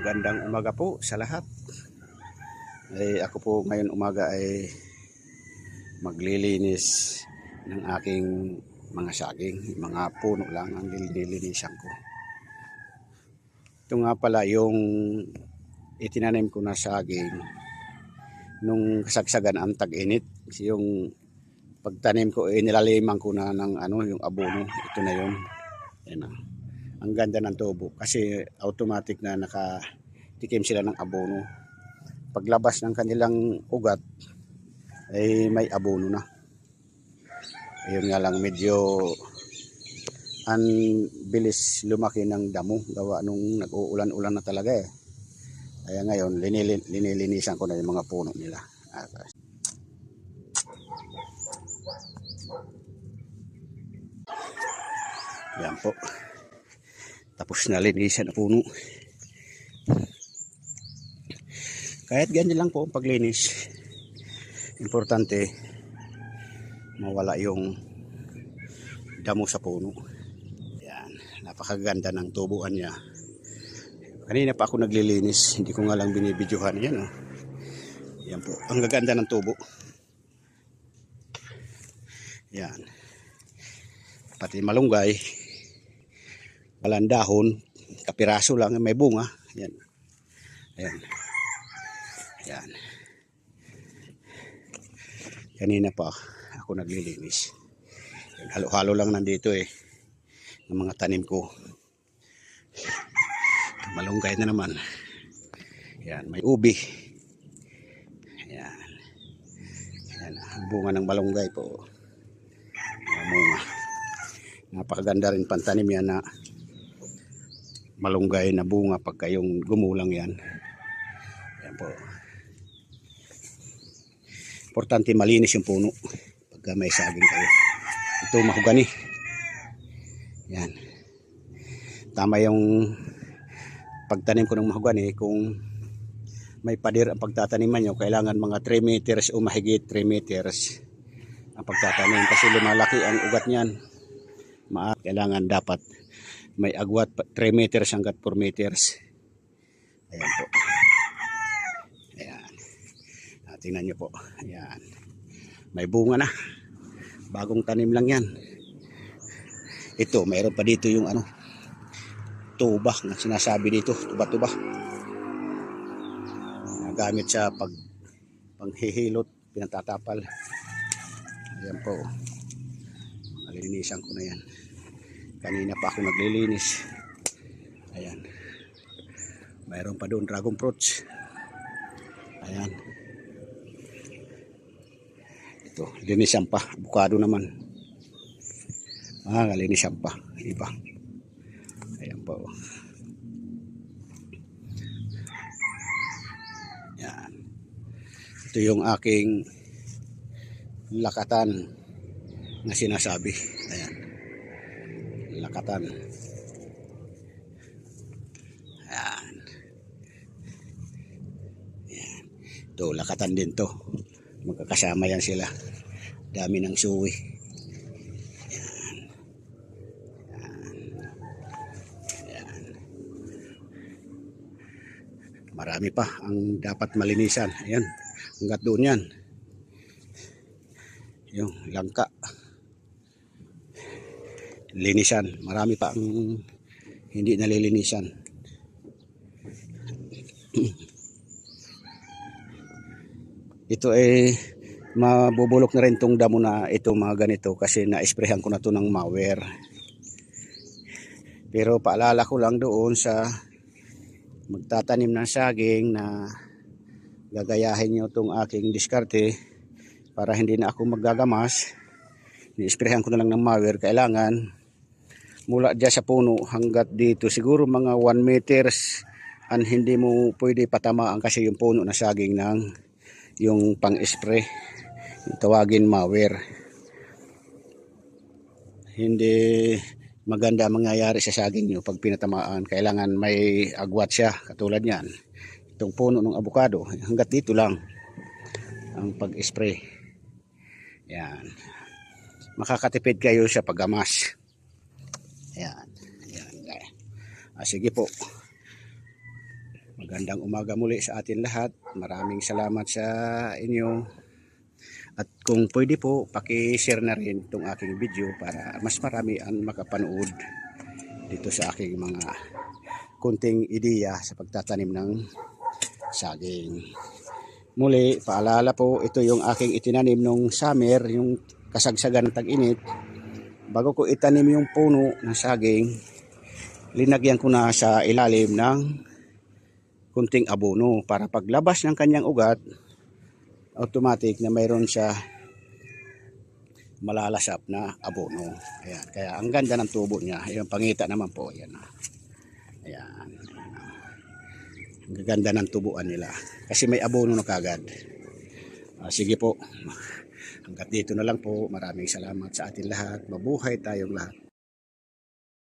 Magandang umaga po sa lahat. Ako po ngayon umaga ay maglilinis ng aking mga saging. Mga puno lang ang nililinisan ko. Ito nga pala yung itinanim ko na saging nung kasagsagan ang tag-init. Yung pagtanim ko nilaliman ko na ng yung abono. Ito na yun. Yan na. Ang ganda ng tubo kasi automatic na nakatikim sila ng abono. Paglabas ng kanilang ugat ay may abono na. Ayun nga lang, medyo ang bilis lumaki ng damo gawa nung nag-uulan-ulan na talaga eh. Kaya ngayon linilinisan ko na yung mga puno nila. Yan po. Tapos na linisan na puno. Kahit ganyan lang po ang paglinis. Importante mawala yung damo sa puno. Yan, napakaganda ng tubuan niya. Kanina pa ako naglilinis, hindi ko nga lang binibidyohan. Yan oh. Yan po, ang gaganda ng tubo. Yan. Pati malunggay. Walang dahon, kapiraso lang, may bunga. Yan. Ayan. Yan. Kanina pa ako naglilinis. Halo-halo lang nandito eh ng mga tanim ko. Malunggay na naman. Yan, may ubi. Yan. Yan, ang bunga ng malunggay po. Mga bunga. Napakaganda rin pantanim yan na malunggay na bunga pagka yung gumulang yan. Yan po. Importante malinis yung puno pagka may saging kayo. Ito mahogani. Yan. Tama yung pagtanim ko ng mahogani. Kung may pader ang pagtataniman nyo, kailangan mga 3 meters o mahigit 3 meters ang pagtatanim kasi lumalaki ang ugat niyan. Kailangan dapat may agwat 3 meters hanggat 4 meters. Ayan po. Ayan. Tingnan nyo po. Ayan. May bunga na. Bagong tanim lang yan. Ito, mayroon pa dito yung tuba na sinasabi dito. Tuba-tuba. Nagamit sa panghihilot, pinatatapal. Ayan po. Malinisan ko na yan. Kanina pa ako naglilinis. Ayan. Mayroon pa doon dragon fruits. Ayan. Ito, linisan pa. Avocado naman. Linisan pa. Iba. Ayan po. Ayan. Ito yung aking lakatan na sinasabi. Ayan. Lakatan. Ayan. Ayan. Ito, lakatan din to. Magkakasama yan sila. Dami ng suwi. Ayan. Ayan. Ayan. Marami pa ang dapat malinisan. Ayan. Hanggat doon yan. Yung langka. Linisan. Marami pa ang hindi nalilinisan. Ito ay mabubulok na rin tong damo na ito mga ganito kasi na-sprayhan ko na to ng mower. Pero paalala ko lang doon sa magtatanim ng saging na gagayahin nyo tong aking diskarte para hindi na ako maggagamas. Ni-sprayhan ko na lang ng mower. Kailangan mula dyan sa puno hanggat dito siguro mga 1 meters and hindi mo pwede patamaan kasi yung puno na saging ng yung pang-spray, yung tawagin mower. Hindi maganda mangyayari sa saging nyo pag pinatamaan. Kailangan may agwat siya katulad yan. Itong puno ng avocado hanggat dito lang ang pag-spray. Yan. Makakatipid kayo sa paggamas. Ayan. Ayan. Sige po. Magandang umaga muli sa atin lahat. Maraming salamat sa inyo. At kung pwede po, paki-share na rin itong aking video para mas marami ang makapanood dito sa aking mga kunting ideya sa pagtatanim ng saging. Muli, paalala po, ito yung aking itinanim nung summer, yung kasagsagan ng tag-init. Bago ko itanim yung puno ng saging, linagyan ko na sa ilalim ng kunting abono para paglabas ng kanyang ugat, automatic na mayroon siya malalasap na abono. Ayan, kaya ang ganda ng tubo niya. Yung pangita naman po, ayan. Ayan. Ang ganda ng tubuan nila kasi may abono na kagad. Sige po, hanggat dito na lang po. Maraming salamat sa atin lahat. Mabuhay tayong lahat.